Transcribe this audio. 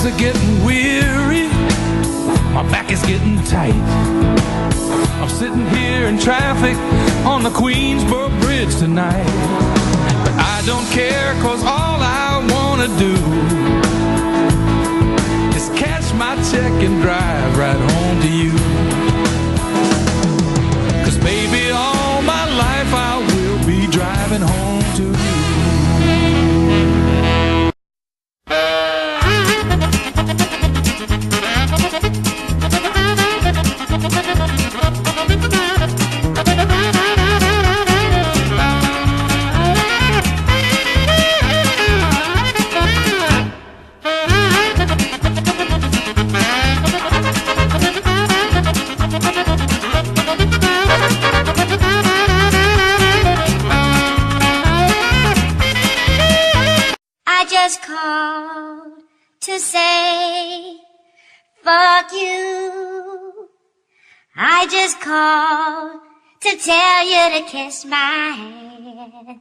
legs are getting weary, my back is getting tight. I'm sitting here in traffic on the Queensboro Bridge tonight. But I don't care, 'cause all I wanna do is cash my check and drive right home to you. 'Cause baby, all my life I will be driving home to you. I just called to say fuck you. I just called to tell you to kiss my hand.